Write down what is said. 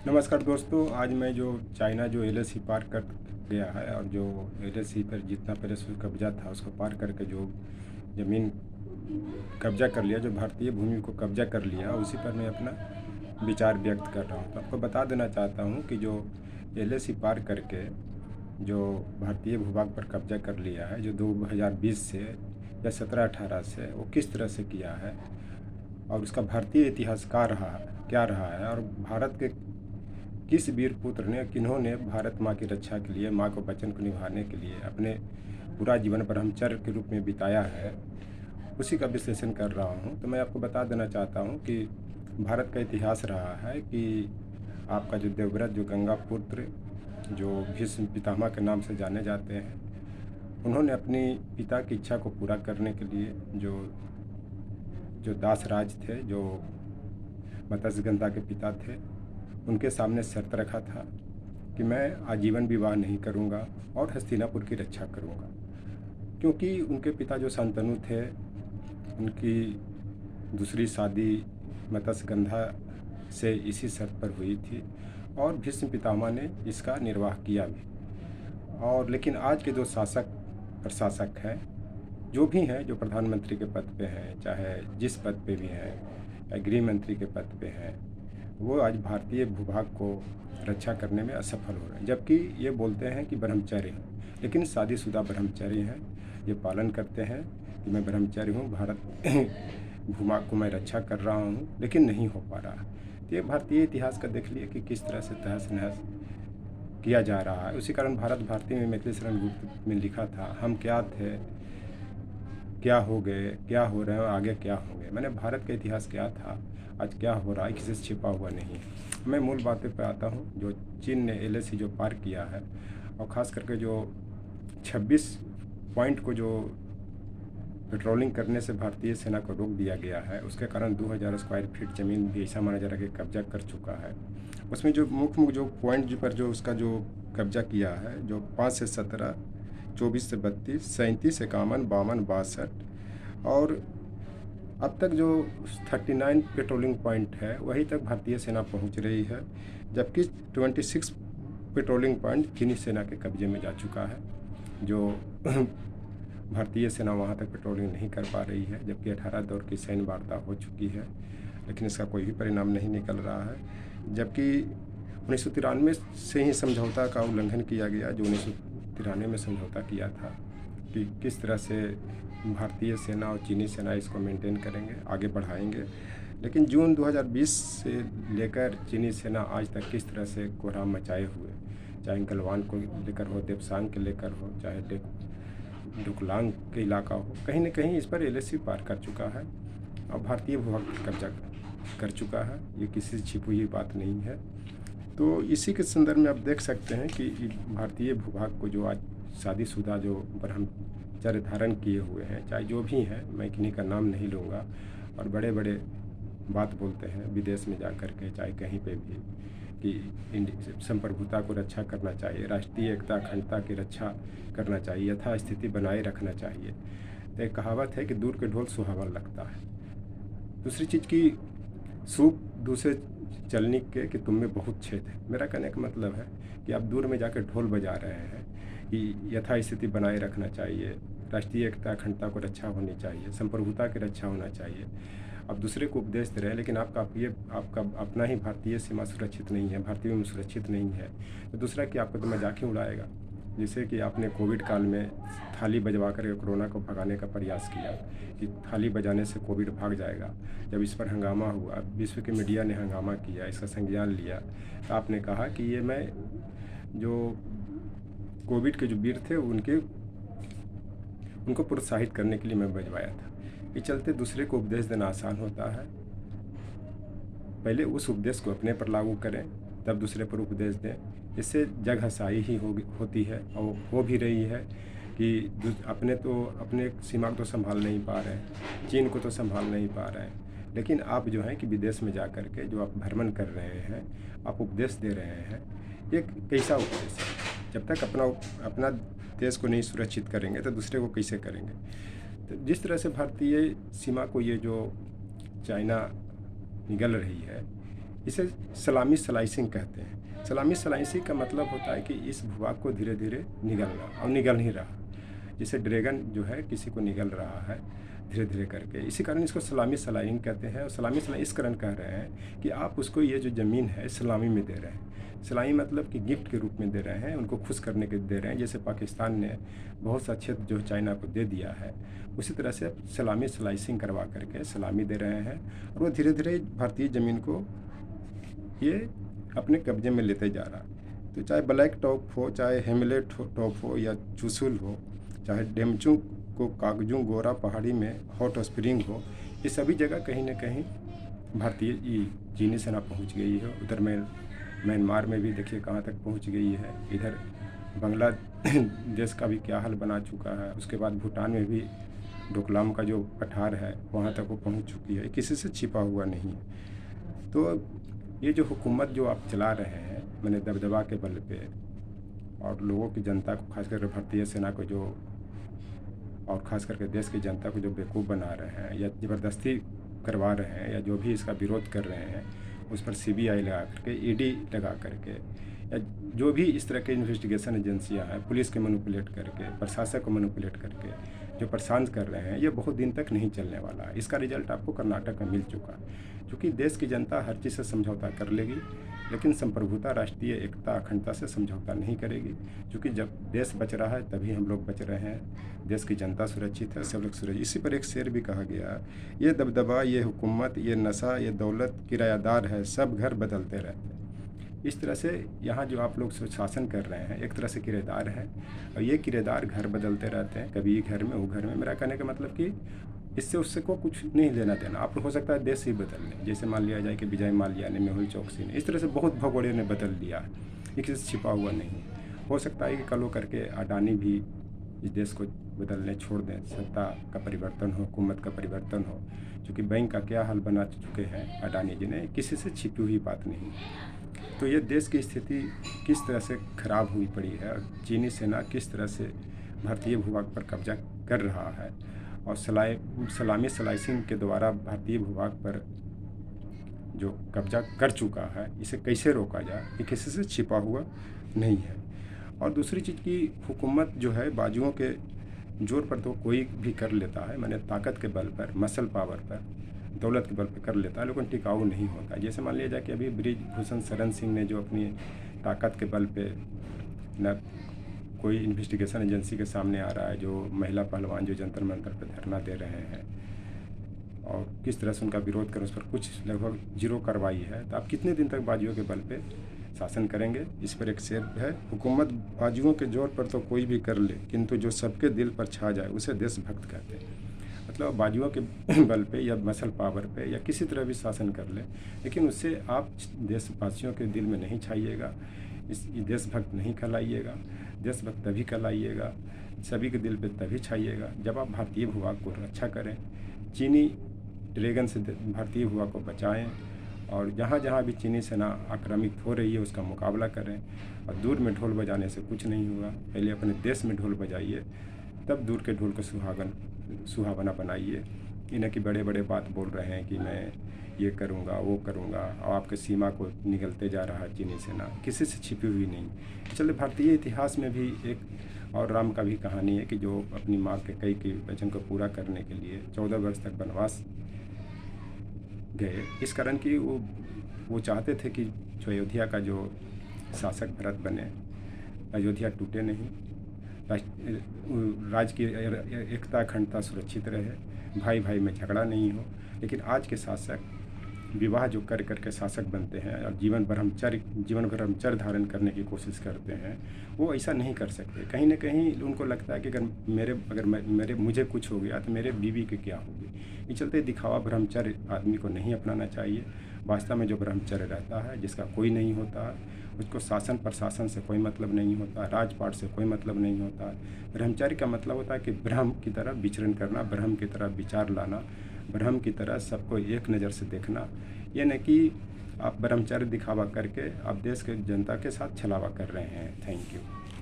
नमस्कार दोस्तों। आज मैं जो चाइना जो एलएसी पार कर गया है और जो एलएसी पर जितना पहले से कब्जा था उसको पार करके जो ज़मीन कब्जा कर लिया, जो भारतीय भूमि को कब्जा कर लिया, उसी पर मैं अपना विचार व्यक्त कर रहा हूँ। तो आपको बता देना चाहता हूँ कि जो एलएसी पार करके जो भारतीय भूभाग पर कब्जा कर लिया है, जो 2020 से या 17-18 से, वो किस तरह से किया है और उसका भारतीय इतिहास क्या रहा है और भारत के किस वीर पुत्र ने, किन्होंने भारत माँ की रक्षा के लिए, माँ को वचन को निभाने के लिए अपने पूरा जीवन ब्रह्मचर्य के रूप में बिताया है, उसी का विश्लेषण कर रहा हूँ। तो मैं आपको बता देना चाहता हूँ कि भारत का इतिहास रहा है कि आपका जो देवव्रत, जो गंगा पुत्र, जो भीष्म पितामह के नाम से जाने जाते हैं, उन्होंने अपनी पिता की इच्छा को पूरा करने के लिए जो जो दासराज थे, जो मत्स्यगंधा के पिता थे, उनके सामने शर्त रखा था कि मैं आजीवन विवाह नहीं करूंगा और हस्तिनापुर की रक्षा करूंगा, क्योंकि उनके पिता जो शांतनु थे, उनकी दूसरी शादी मत्स्यगंधा से इसी शर्त पर हुई थी और भीष्म पितामह ने इसका निर्वाह किया भी। और लेकिन आज के जो शासक प्रशासक हैं, जो भी हैं, जो प्रधानमंत्री के पद पे हैं, चाहे जिस पद पे भी हैं, या गृह मंत्री के पद पे हैं, वो आज भारतीय भूभाग को रक्षा करने में असफल हो रहे हैं। जबकि ये बोलते हैं कि ब्रह्मचर्य हैं, लेकिन शादीशुदा ब्रह्मचर्य हैं। ये पालन करते हैं कि मैं ब्रह्मचर्य हूँ, भारत भूभाग को मैं रक्षा कर रहा हूँ, लेकिन नहीं हो पा रहा। तो ये भारतीय इतिहास का देख लिए कि किस तरह से तहस नहस किया जा रहा है। उसी कारण भारत भारती में मैथिली शरण गुप्त में लिखा था, हम क्या थे, क्या हो गए, क्या हो रहे हैं और आगे क्या होंगे। मैंने भारत का इतिहास क्या था, आज क्या हो रहा है, किसी से छिपा हुआ नहीं है। मैं मूल बातें पे आता हूँ। जो चीन ने एलएसी जो पार किया है, और ख़ास करके जो 26 पॉइंट को जो पेट्रोलिंग करने से भारतीय सेना को रोक दिया गया है, उसके कारण 2000 स्क्वायर फीट ज़मीन भी ऐसा माना जा रहा है कि कब्जा कर चुका है। उसमें जो मुख्य जो पॉइंट पर जो उसका जो कब्जा किया है, जो 5 से 17, 24 से 32, 37, 51, 52, 62 और अब तक जो 39 पेट्रोलिंग पॉइंट है, वहीं तक भारतीय सेना पहुंच रही है। जबकि 26 पेट्रोलिंग पॉइंट चीनी सेना के कब्जे में जा चुका है। जो भारतीय सेना वहां तक पेट्रोलिंग नहीं कर पा रही है, जबकि 18 दौर की सैन्य वार्ता हो चुकी है, लेकिन इसका कोई भी परिणाम नहीं निकल रहा है। जबकि 1993 से ही समझौता का उल्लंघन किया गया, जो 1993 में समझौता किया था कि किस तरह से भारतीय सेना और चीनी सेना इसको मेंटेन करेंगे, आगे बढ़ाएंगे। लेकिन जून 2020 से लेकर चीनी सेना आज तक किस तरह से कोहराम मचाए हुए, चाहे गलवान को लेकर हो, देवसांग के लेकर हो, चाहे डुकलांग के इलाका हो, कहीं न कहीं इस पर एलएसी पार कर चुका है और भारतीय भूभाग पर कब्जा कर चुका है। ये किसी से छिपी हुई बात नहीं है। तो इसी के संदर्भ में आप देख सकते हैं कि भारतीय भूभाग को जो आज शादीशुदा जो ब्रह्मचर्य धारण किए हुए हैं, चाहे जो भी हैं, मैं किन्हीं का नाम नहीं लूँगा, और बड़े बड़े बात बोलते हैं विदेश में जा कर के, चाहे कहीं पे भी, कि संप्रभुता को रक्षा करना चाहिए, राष्ट्रीय एकता अखंडता की रक्षा करना चाहिए, यथास्थिति बनाए रखना चाहिए। तो एक कहावत है कि दूर के ढोल सुहावना लगता है। दूसरी चीज़ की सूप दूसरे चलने के कि तुम में बहुत छेद है। मेरा कहने का मतलब है कि आप दूर में जाकर ढोल बजा रहे हैं कि यथास्थिति बनाए रखना चाहिए, राष्ट्रीय एकता अखंडता को रक्षा होनी चाहिए, संप्रभुता की रक्षा होना चाहिए। आप दूसरे को उपदेश दे रहे हैं, लेकिन आपका अपना ही भारतीय सीमा सुरक्षित नहीं है, भारतीय में सुरक्षित नहीं है, तो दूसरा कि आपको तो मजाक ही उड़ाएगा। जैसे कि आपने कोविड काल में थाली बजवा कर कोरोना को भगाने का प्रयास किया कि थाली बजाने से कोविड भाग जाएगा। जब इस पर हंगामा हुआ, विश्व के मीडिया ने हंगामा किया, इसका संज्ञान लिया, तो आपने कहा कि ये मैं जो कोविड के जो वीर थे उनको प्रोत्साहित करने के लिए मैं बजवाया था। ये चलते दूसरे को उपदेश देना आसान होता है। पहले उस उपदेश को अपने पर लागू करें, तब दूसरे पर उपदेश दें। इससे जग हँसाई ही होती है और हो भी रही है कि अपने सीमा को तो संभाल नहीं पा रहे हैं, चीन को तो संभाल नहीं पा रहे हैं, लेकिन आप जो है कि विदेश में जा कर के जो आप भ्रमण कर रहे हैं, आप उपदेश दे रहे हैं, ये कैसा उपदेश है? जब तक अपना देश को नहीं सुरक्षित करेंगे तो दूसरे को कैसे करेंगे? तो जिस तरह से भारतीय सीमा को ये जो चाइना निगल रही है, इसे सलामी स्लाइसिंग कहते हैं। सलामी स्लाइसिंग का मतलब होता है कि इस भूभाग को धीरे धीरे निगलना, और निगल नहीं रहा, जैसे ड्रैगन जो है किसी को निगल रहा है धीरे धीरे करके, इसी कारण इसको सलामी स्लाइसिंग कहते हैं। और सलामी स्लाइसिंग इस कारण कह रहे हैं कि आप उसको ये जो ज़मीन है सलामी में दे रहे हैं। सलामी मतलब कि गिफ्ट के रूप में दे रहे हैं, उनको खुश करने के दे रहे हैं। जैसे पाकिस्तान ने बहुत सा क्षेत्र जो चाइना को दे दिया है, उसी तरह से सलामी स्लाइसिंग करवा करके सलामी दे रहे हैं, और वो धीरे धीरे भारतीय ज़मीन को ये अपने कब्जे में लेते जा रहा है। तो चाहे ब्लैक टॉप हो, चाहे हेमलेट टॉप हो, या चुसुल हो, चाहे डेमचू को कागजू गोरा पहाड़ी में हॉट स्प्रिंग हो, ये सभी जगह कहीं ना कहीं भारतीय चीनी सेना पहुंच गई है। उधर में म्यांमार में भी देखिए कहाँ तक पहुंच गई है। इधर बांग्लादेश का भी क्या हाल बना चुका है। उसके बाद भूटान में भी डोकलाम का जो पठार है वहाँ तक वो पहुँच चुकी है, किसी से छिपा हुआ नहीं। तो ये जो हुकूमत जो आप चला रहे हैं, मैंने दबदबा के बल पे, और लोगों की जनता को, खास करके भारतीय सेना को जो, और ख़ास करके देश की जनता को जो बेवकूफ़ बना रहे हैं या ज़बरदस्ती करवा रहे हैं, या जो भी इसका विरोध कर रहे हैं, उस पर सीबीआई लगा करके, ईडी लगा करके, या जो भी इस तरह के इन्वेस्टिगेशन एजेंसियां हैं, पुलिस के मैनिपुलेट करके, प्रशासन को मैनिपुलेट करके जो परेशान कर रहे हैं, ये बहुत दिन तक नहीं चलने वाला है। इसका रिजल्ट आपको कर्नाटक में मिल चुका है। क्योंकि देश की जनता हर चीज़ से समझौता कर लेगी, लेकिन संप्रभुता, राष्ट्रीय एकता, अखंडता से समझौता नहीं करेगी। क्योंकि जब देश बच रहा है तभी हम लोग बच रहे हैं, देश की जनता सुरक्षित है, सब लोग सुरक्षित। इसी पर एक शेर भी कहा गया, ये दबदबा, ये हुकूमत, ये नशा, ये दौलत किरायादार है, सब घर बदलते रहते हैं। इस तरह से यहाँ जो आप लोग शासन कर रहे हैं एक तरह से किराएदार है, और ये किराएदार घर बदलते रहते हैं, कभी घर में वो घर में। मेरा कहने का मतलब कि इससे उससे को कुछ नहीं लेना देना। आप हो सकता है देश ही बदल लें, जैसे मान लिया जाए कि विजय माल्या ने, मेहुल चौकसी ने, इस तरह से बहुत भगोड़े ने बदल दिया है, ये किसी से छिपा हुआ नहीं। हो सकता है कि कल करके अडानी भी इस देश को बदलने छोड़ दें, सत्ता का परिवर्तन हो, हुकूमत का परिवर्तन हो। क्योंकि बैंक का क्या हाल बना चुके हैं अडानी जी ने, किसी से छिपी हुई बात नहीं। तो ये देश की स्थिति किस तरह से ख़राब हुई पड़ी है, और चीनी सेना किस तरह से भारतीय भूभाग पर कब्जा कर रहा है, और सलामी स्लाइसिंग के द्वारा भारतीय भूभाग पर जो कब्जा कर चुका है, इसे कैसे रोका जाए, ये किसी से छिपा हुआ नहीं है। और दूसरी चीज़ की हुकूमत जो है बाजुओं के जोर पर तो कोई भी कर लेता है, मैंने ताकत के बल पर, मसल पावर पर, दौलत के बल पर कर लेता है, लेकिन टिकाऊ नहीं होता। जैसे मान लिया जाए कि अभी ब्रिजभूषण शरण सिंह ने जो अपनी ताकत के बल पे न कोई इन्वेस्टिगेशन एजेंसी के सामने आ रहा है, जो महिला पहलवान जो जंतर मंतर पर धरना दे रहे हैं, और किस तरह से उनका विरोध करें, उस पर कुछ लगभग जीरो कार्रवाई है। तो आप कितने दिन तक बाजुओं के बल पे शासन करेंगे? इस पर एक शेर है, हुकूमत बाजुओं के जोर पर तो कोई भी कर ले, किंतु जो सबके दिल पर छा जाए उसे देशभक्त कहते हैं। मतलब बाजुओं के बल पे या मसल पावर पे या किसी तरह भी शासन कर ले, लेकिन उससे आप देशवासियों के दिल में नहीं छाइएगा, इस देशभक्त नहीं कहलाइएगा। देशभक्त तभी कहलाइएगा, सभी के दिल पे तभी छाइएगा जब आप भारतीय भूभाग को रक्षा करें, चीनी ड्रैगन से भारतीय भूभाग को बचाएं, और जहाँ जहाँ भी चीनी सेना आक्रामित हो रही है उसका मुकाबला करें। और दूर में ढोल बजाने से कुछ नहीं होगा, पहले अपने देश में ढोल बजाइए, तब दूर के ढोल को सुहावना बनाइए। इन्हें कि बड़े बड़े बात बोल रहे हैं कि मैं ये करूँगा वो करूँगा, और आपके सीमा को निगलते जा रहा है चीनी सेना, किसी से छिपी हुई नहीं। चलिए भारतीय इतिहास में भी एक और राम का भी कहानी है कि जो अपनी माँ के कई के वचन को पूरा करने के लिए 14 वर्ष तक वनवास गए, इस कारण कि वो चाहते थे कि जो अयोध्या का जो शासक भरत बने, अयोध्या टूटे नहीं, राज्य की एकता अखंडता सुरक्षित रहे, भाई भाई में झगड़ा नहीं हो। लेकिन आज के शासक विवाह जो कर करके शासक बनते हैं और जीवन ब्रह्मचर्य धारण करने की कोशिश करते हैं, वो ऐसा नहीं कर सकते। कहीं ना कहीं उनको लगता है कि अगर मुझे कुछ हो गया तो मेरे बीवी के क्या होगी। इस चलते दिखावा ब्रह्मचर्य आदमी को नहीं अपनाना चाहिए। वास्तव में जो ब्रह्मचर्य रहता है, जिसका कोई नहीं होता, उसको शासन प्रशासन से कोई मतलब नहीं होता, राजपाट से कोई मतलब नहीं होता। ब्रह्मचर्य का मतलब होता है कि ब्रह्म की तरह विचरण करना, ब्रह्म की तरह विचार लाना, ब्रह्म की तरह सबको एक नज़र से देखना। ये नहीं कि आप ब्रह्मचर्य दिखावा करके आप देश के जनता के साथ छलावा कर रहे हैं। Thank you.